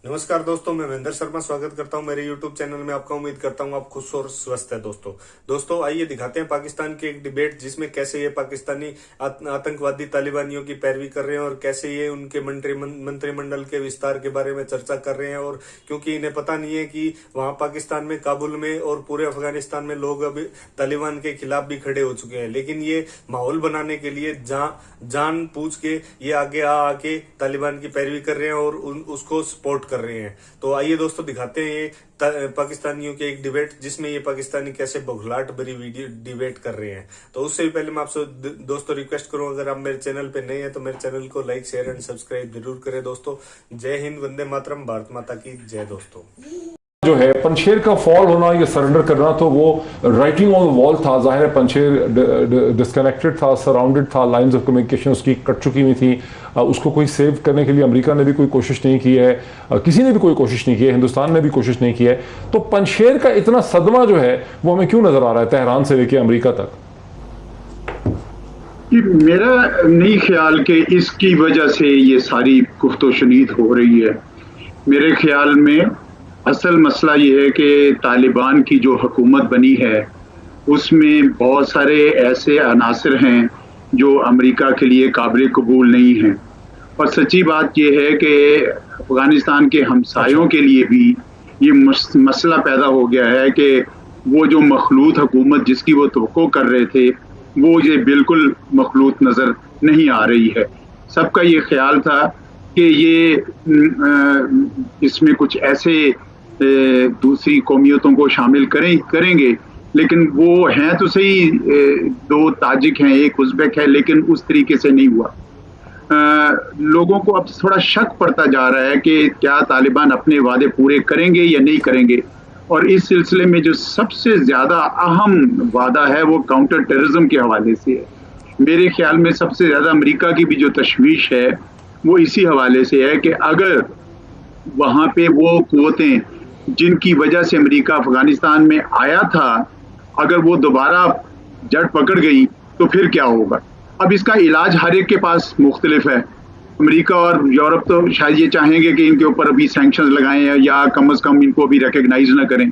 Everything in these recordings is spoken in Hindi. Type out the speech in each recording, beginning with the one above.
नमस्कार दोस्तों, मैं महेंद्र शर्मा स्वागत करता हूं मेरे YouTube चैनल में आपका। उम्मीद करता हूं आप खुश और स्वस्थ है। दोस्तों आइए दिखाते हैं पाकिस्तान की एक डिबेट जिसमें कैसे ये पाकिस्तानी आतंकवादी तालिबानियों की पैरवी कर रहे हैं और कैसे ये उनके मंत्रिमंडल के विस्तार के बारे में चर्चा कर रहे हैं। और क्योंकि इन्हें पता नहीं है कि वहां पाकिस्तान में, काबुल में और पूरे अफगानिस्तान में लोग अभी तालिबान के खिलाफ भी खड़े हो चुके हैं, लेकिन ये माहौल बनाने के लिए जान पूछ के ये आगे आके तालिबान की पैरवी कर रहे हैं और उसको सपोर्ट कर रहे हैं। तो आइए दोस्तों दिखाते हैं ये पाकिस्तानियों की एक डिबेट जिसमें ये पाकिस्तानी कैसे बौखलाहट भरी वीडियो डिबेट कर रहे हैं। तो उससे भी पहले मैं आपसे दोस्तों रिक्वेस्ट करूं, अगर आप मेरे चैनल पे नए हैं तो मेरे चैनल को लाइक, शेयर एंड सब्सक्राइब जरूर करें। दोस्तों जय हिंद, वंदे मातरम, भारत माता की जय। दोस्तों जो है पंजशेर का फॉल होना या सरेंडर करना, तो वो राइटिंग ऑन द वॉल था। जाहिर है पंजशेर डिस्कनेक्टेड था, सराउंडेड था, लाइंस ऑफ कम्युनिकेशन उसकी कट चुकी हुई थी। उसको कोई सेव करने के लिए अमेरिका ने भी कोई कोशिश नहीं की है, किसी ने भी कोई कोशिश नहीं की है, हिंदुस्तान ने भी कोशिश नहीं की है। तो पंजशेर का इतना सदमा जो है वो हमें क्यों नजर आ रहा है तेहरान से लेकर अमेरिका तक? मेरा नहीं ख्याल कि इसकी वजह से ये सारी गुफ्तोशनीद हो रही है। मेरे ख्याल में असल मसला ये है कि तालिबान की जो हुकूमत बनी है उसमें बहुत सारे ऐसे अनासर हैं जो अमेरिका के लिए काबिल कबूल नहीं हैं। और सच्ची बात यह है कि अफगानिस्तान के हमसायों के लिए भी ये मसला पैदा हो गया है कि वो जो मखलूत हुकूमत जिसकी वो तवक्को कर रहे थे वो ये बिल्कुल मखलूत नज़र नहीं आ रही है। सबका ये ख्याल था कि ये इसमें कुछ ऐसे दूसरी कौमियतों को शामिल करेंगे, लेकिन वो हैं तो सही, दो ताजिक हैं, एक उज़्बेक है, लेकिन उस तरीके से नहीं हुआ। लोगों को अब थोड़ा शक पड़ता जा रहा है कि क्या तालिबान अपने वादे पूरे करेंगे या नहीं करेंगे। और इस सिलसिले में जो सबसे ज़्यादा अहम वादा है वो काउंटर टेररिज्म के हवाले से है। मेरे ख्याल में सबसे ज़्यादा अमेरिका की भी जो तशवीश है वो इसी हवाले से है कि अगर वहाँ पे वो कुव्वतें जिनकी वजह से अमेरिका अफगानिस्तान में आया था, अगर वो दोबारा जड़ पकड़ गई तो फिर क्या होगा। अब इसका इलाज हर एक के पास मुख्तलिफ है। अमेरिका और यूरोप तो शायद ये चाहेंगे कि इनके ऊपर अभी सैंक्शंस लगाएं या कम से कम इनको अभी रिकग्नाइज ना करें।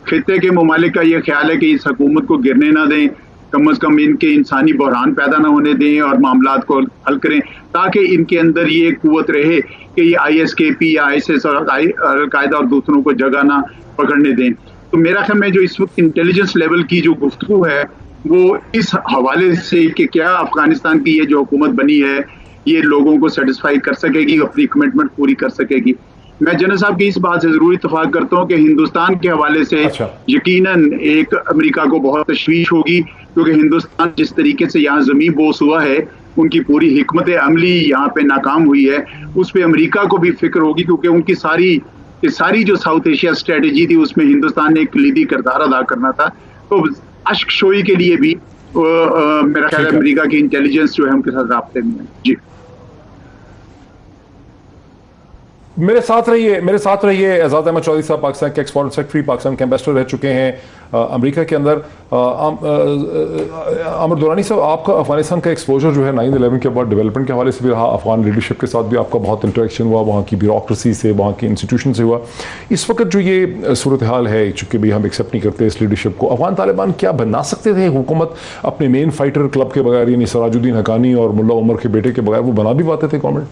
खित्ते के ममालिक का ये ख्याल है कि इस हुकूमत को गिरने ना दें, कम से कम इनके इंसानी बहरान पैदा ना होने दें और मामलात को हल करें, ताकि इनके अंदर ये कुव्वत रहे कि ये ISKP या ISIS और अलकायदा और दूसरों को जगह ना पकड़ने दें। तो मेरा ख्याल में जो इस वक्त इंटेलिजेंस लेवल की जो गुफ्तगू है वो इस हवाले से कि क्या अफगानिस्तान की ये जो हुकूमत बनी है ये लोगों को सेटिस्फाई कर सकेगी, अपनी कमिटमेंट पूरी कर सकेगी। मैं जनरल साहब की इस बात से जरूर इत्तेफाक करता हूँ कि हिंदुस्तान के हवाले से यकीनन एक अमेरिका को बहुत तशवीश होगी, क्योंकि हिंदुस्तान जिस तरीके से यहाँ ज़मीन बोस हुआ है, उनकी पूरी हिकमत अमली यहाँ पे नाकाम हुई है, उस पर अमेरिका को भी फिक्र होगी, क्योंकि उनकी सारी जो साउथ एशिया स्ट्रेटेजी थी उसमें हिंदुस्तान ने एक कलीदी किरदार अदा करना था। तो अश्क शोई के लिए भी मेरा ख्याल है अमेरिका की इंटेलिजेंस जो है उनके साथ राब्ते में है। जी मेरे साथ रहिए आज़ाद अहमद चौधरी साहब, पाकिस्तान के एक्स फॉरेन सेक्रेटरी, पाकिस्तान के एम्बेसडर रह चुके हैं अमेरिका के अंदर। आमिर दुरानी साहब, आपका अफगानिस्तान का एक्सपोजर जो है 9/11 के बाद डेवलपमेंट के हवाले से भी रहा, अफगान लीडरशिप के साथ भी आपका बहुत इंटरेक्शन हुआ, वहाँ की ब्यूरोक्रेसी से, वहाँ की इंस्टीट्यूशन से हुआ। इस वक्त जो ये सूरत हाल है, चूँकि भी हम एक्सेप्ट नहीं करते इस लीडरशिप को, अफगान तालिबान क्या बना सकते थे हुकूमत अपने मेन फाइटर क्लब के बगैर, यानी सराजुद्दीन हक्कानी और मुल्ला उमर के बेटे के बगैर? वो बना भी पाते थे गवर्नमेंट?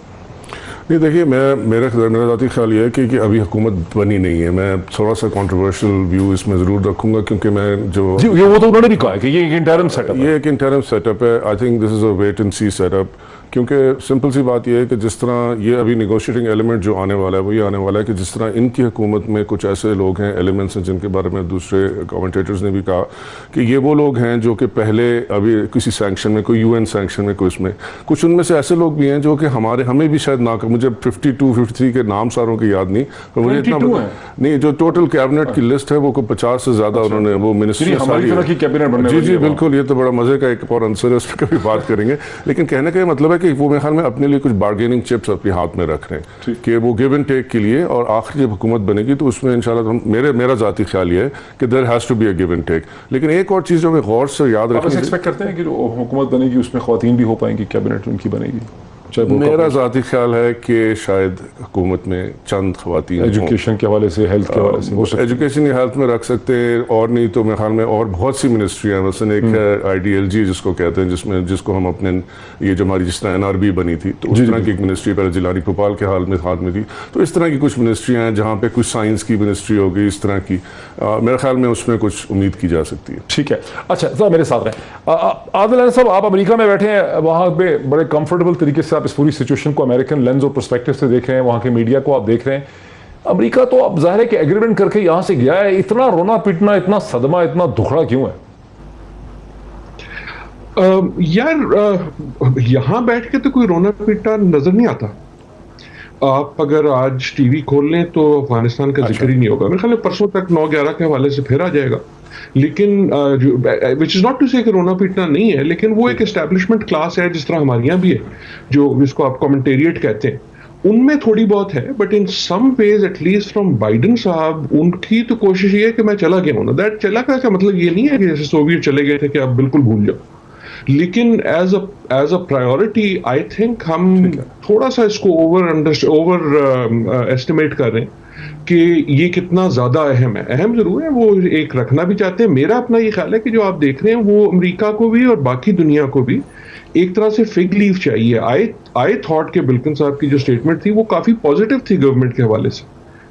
नहीं, देखिए, मेरा ज़ाती ख्याल ये है कि अभी हुकूमत बनी नहीं है। मैं थोड़ा सा कंट्रोवर्शियल व्यू इसमें ज़रूर रखूंगा, क्योंकि मैं जो वो तो उन्होंने भी कहा है कि ये एक इंटरिम सेटअप है। I think this is a wait and see setup, क्योंकि सिंपल सी बात यह है कि जिस तरह ये अभी निगोशिएटिंग एलिमेंट जो आने वाला है वो ये आने वाला है कि जिस तरह इनकी हुकूमत में कुछ ऐसे लोग हैं, एलिमेंट्स हैं, जिनके बारे में दूसरे कमेंटेटर्स ने भी कहा कि ये वो लोग हैं जो कि पहले अभी किसी सैंक्शन में, कोई UN सैंक्शन में, कोई इसमें, कुछ उनमें से ऐसे लोग भी हैं जो कि हमें भी शायद ना, मुझे 52-53 के नाम सारों की याद नहीं, पर मुझे इतना नहीं, जो टोटल कैबिनेट की लिस्ट है वो 50 से ज़्यादा उन्होंने वो मिनिस्ट्री सारी। जी बिल्कुल, ये तो बड़ा मजे का एक और आंसर है, उस पर कभी बात करेंगे। लेकिन कहने का मतलब है कि वो मेरे ख्याल में अपने लिए कुछ बार्गेनिंग चिप्स अपने हाथ में रख रहे हैं कि वो गिव एंड टेक के लिए, और आखिर जब हुकूमत बनेगी तो उसमें इंशाल्लाह मेरा ज़ाती ख्याल ये है कि there has to be a give and take. लेकिन एक और चीज़ जो हमें गौर से याद रखनी है, एक्सपेक्ट करते हैं कि हुकूमत बनेगी उसमें ख़वातीन भी हो पाएंगी, कैबिनेट उनकी बनेगी? चाहे वो मेरा ज़ाती ख्याल है कि शायद हुकूमत में चंद खवातीन एजुकेशन के हवाले से, हेल्थ के हवाले से हो सकता है। एजुकेशन या हेल्थ में रख सकते हैं, और नहीं तो मेरे ख्याल में और बहुत सी मिनिस्ट्री हैं। मसलन एक है IDLG जिसको कहते हैं, जिसको हम अपने ये जो हमारी जिस तरह NRB बनी थी, तो उस तरह की एक मिनिस्ट्री पहले जिलानी भोपाल के हाथ में थी। तो इस तरह की कुछ मिनिस्ट्रियाँ हैं जहाँ पे कुछ साइंस की मिनिस्ट्री होगी, इस तरह की मेरे ख्याल में उसमें कुछ उम्मीद की जा सकती है। ठीक है, अच्छा सर मेरे साथ रहे आदिल साहब, आप अमेरिका में बैठे हैं, वहाँ पे बड़े कंफर्टेबल तरीके से आप इस पूरी सिचुएशन को अमेरिकन लेंस और पर्सपेक्टिव से देख रहे हैं, वहाँ के मीडिया को आप देख रहे हैं। अमेरिका तो अब जाहिर है कि एग्रीमेंट करके यहाँ से गया है, इतना रोना पीटना, इतना सदमा, इतना दुखड़ा क्यों है? यार यहाँ बैठ के तो कोई रोना पीटना नजर नहीं आता। आप अगर आज टीवी खोल लें तो अफगानिस्तान का जिक्र ही नहीं होगा। मेरे ख्याल में परसों तक 9-11 के हवाले से फिर आ जाएगा। लेकिन विच इज नॉट टू से कि रोना पीटना नहीं है, लेकिन वो एक एस्टैब्लिशमेंट क्लास है जिस तरह हमारे यहाँ भी है, जो जिसको आप कमेंटेरिएट कहते हैं, उनमें थोड़ी बहुत है। But in some ways at least from Biden साहब, उनकी तो कोशिश ये है कि मैं चला गया हूँ ना। दैट चला का मतलब ये नहीं है कि जैसे सोवियत चले गए थे कि आप बिल्कुल भूल जाओ, लेकिन as a priority I think हम थोड़ा सा इसको ओवर एस्टिमेट कर रहे हैं कि ये कितना ज्यादा अहम है। अहम जरूर है, वो एक रखना भी चाहते हैं। मेरा अपना ये ख्याल है कि जो आप देख रहे हैं वो अमेरिका को भी और बाकी दुनिया को भी एक तरह से फिग लीव चाहिए। आई थॉट के बिल्किन साहब की जो स्टेटमेंट थी वो काफी पॉजिटिव थी गवर्नमेंट के हवाले से,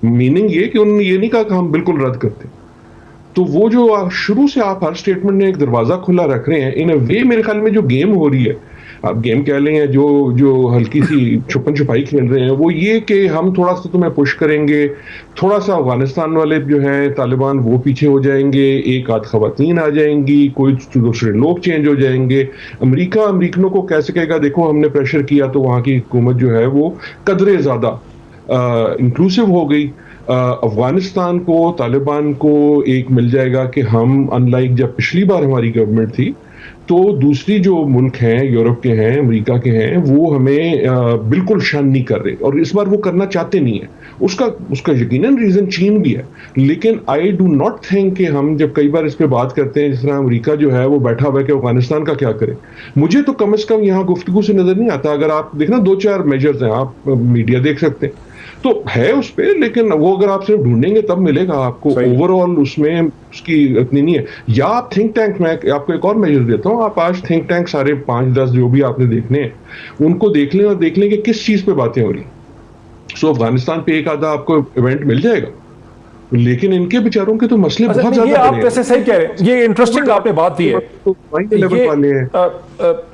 मीनिंग ये कि उन्होंने ये नहीं कहा कि हम बिल्कुल रद्द करते। तो वो जो शुरू से आप हर स्टेटमेंट में एक दरवाजा खुला रख रहे हैं, इन अ वे मेरे ख्याल में जो गेम हो रही है, आप गेम कह लें या जो हल्की सी छुपन छुपाई खेल रहे हैं, वो ये कि हम थोड़ा सा तुम्हें पुश करेंगे, थोड़ा सा अफगानिस्तान वाले जो हैं तालिबान वो पीछे हो जाएंगे, एक आध खवातीन आ जाएंगी, कोई दूसरे लोग चेंज हो जाएंगे। अमेरिका अमेरिकनों को कैसे कहेगा देखो हमने प्रेशर किया तो वहाँ की हुकूमत जो है वो कदरे ज़्यादा इंक्लूसिव हो गई। अफगानिस्तान को, तालिबान को एक मिल जाएगा कि हम अनलाइक जब पिछली बार हमारी गवर्नमेंट थी तो दूसरी जो मुल्क हैं, यूरोप के हैं, अमेरिका के हैं, वो हमें बिल्कुल शन नहीं कर रहे, और इस बार वो करना चाहते नहीं है। उसका यकीनन रीजन चीन भी है, लेकिन आई डू नॉट थिंक कि हम जब कई बार इस पे बात करते हैं, जिस तरह अमेरिका जो है वो बैठा हुआ है कि अफगानिस्तान का क्या करे, मुझे तो कम से कम यहाँ गुफ्तगू से नजर नहीं आता। अगर आप देखना 2-4 मेजर्स हैं, आप मीडिया देख सकते हैं तो है उस पे, लेकिन वो अगर आप सिर्फ ढूंढेंगे तब मिलेगा आपको। ओवरऑल उसमें उसकी इतनी नहीं है। या आप थिंक टैंक में, आपको एक और मेजर देता हूँ, आप आज थिंक टैंक सारे 5-10 जो भी आपने देखने हैं उनको देख लें और देख लें कि किस चीज पे बातें हो रही। सो अफगानिस्तान पे एक आधा आपको इवेंट मिल जाएगा, लेकिन इनके बेचारों के तो मसले बहुत ज्यादा आप वैसे सही कह रहे हैं, ये इंटरेस्टिंग आपने बात दी है।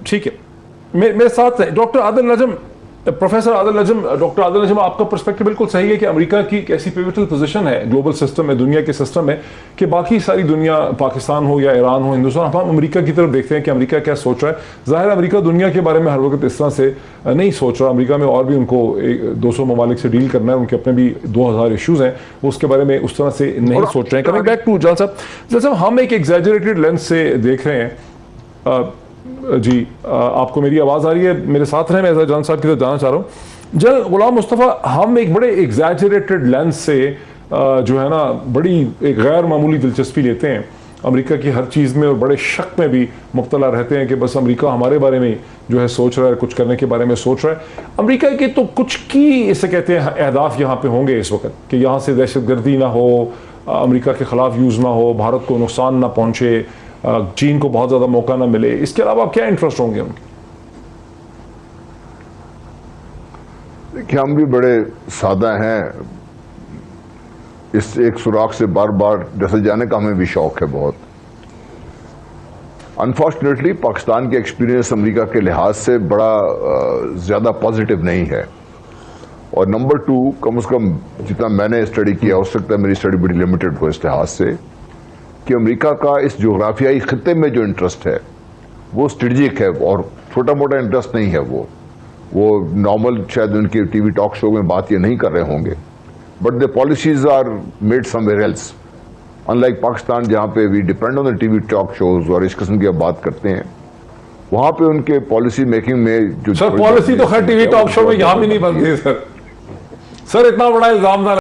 ठीक है, मेरे साथ डॉक्टर आदिल नजम, प्रोफेसर आदिल नजम। डॉक्टर आदिल नजम, आपका पर्सपेक्टिव बिल्कुल सही है कि अमेरिका की एक ऐसी पिवटल पोजीशन है ग्लोबल सिस्टम में, दुनिया के सिस्टम में, कि बाकी सारी दुनिया, पाकिस्तान हो या ईरान हो, हिंदुस्तान, हम अमेरिका की तरफ देखते हैं कि अमेरिका क्या सोच रहा है। ज़ाहिर है अमेरिका दुनिया के बारे में हर वक्त इस तरह से नहीं सोच रहा। अमेरिका में और भी उनको 200 ममालिक से डील करना है, उनके अपने भी 2000 इशूज़ हैं, वो उसके बारे में उस तरह से नहीं सोच रहे हैं। कमिंग बैक टू जान साहब, हम एक एग्जैजरेटेड लेंस से देख रहे हैं। जी, आपको मेरी आवाज़ आ रही है? मेरे साथ रहें, मैं जान साहब की तरफ जाना चाह रहा हूँ। जनरल गुलाम मुस्तफ़ा, हम एक बड़े एग्जैजरेटेड लेंस से जो है ना बड़ी एक गैर मामूली दिलचस्पी लेते हैं अमेरिका की हर चीज़ में, और बड़े शक में भी मुब्तला रहते हैं कि बस अमेरिका हमारे बारे में जो है सोच रहा है, कुछ करने के बारे में सोच रहा है। अमेरिका के तो कुछ की इसे कहते हैं अहदाफ यहाँ पे होंगे इस वक्त, कि यहाँ से दहशतगर्दी ना हो, अमेरिका के ख़िलाफ़ यूज़ ना हो, भारत को नुकसान ना पहुँचे, चीन को बहुत ज़्यादा मौका ना मिले। इसके अलावा क्या इंटरेस्ट होंगे उनके? देखिए, हम भी बड़े सादा हैं, इस एक सुराख से बार बार जैसे जाने का हमें भी शौक है बहुत। अनफॉर्चुनेटली पाकिस्तान के एक्सपीरियंस अमेरिका के लिहाज से बड़ा ज़्यादा पॉजिटिव नहीं है। और नंबर 2, कम से कम जितना मैंने स्टडी किया, हो सकता है मेरी स्टडी बड़ी लिमिटेड हो इस लिहाज से, कि अमेरिका का इस जोग्राफियाई खत्ते में जो इंटरेस्ट है वो स्ट्रेटेजिक है और छोटा मोटा इंटरेस्ट नहीं है। वो नॉर्मल शायद उनके टीवी टॉक शो में बात ये नहीं कर रहे होंगे, but the policies are made somewhere else, unlike Pakistan जहाँ पे we depend on the TV talk shows और इस किस्म की आप बात करते हैं, वहाँ पे उनके पॉलिसी मेकिंग में जो सर पॉलिसी तो खैर टीवी टॉक शो में यहाँ भी नहीं बनती है सर इतना बड़ा इल्जाम ना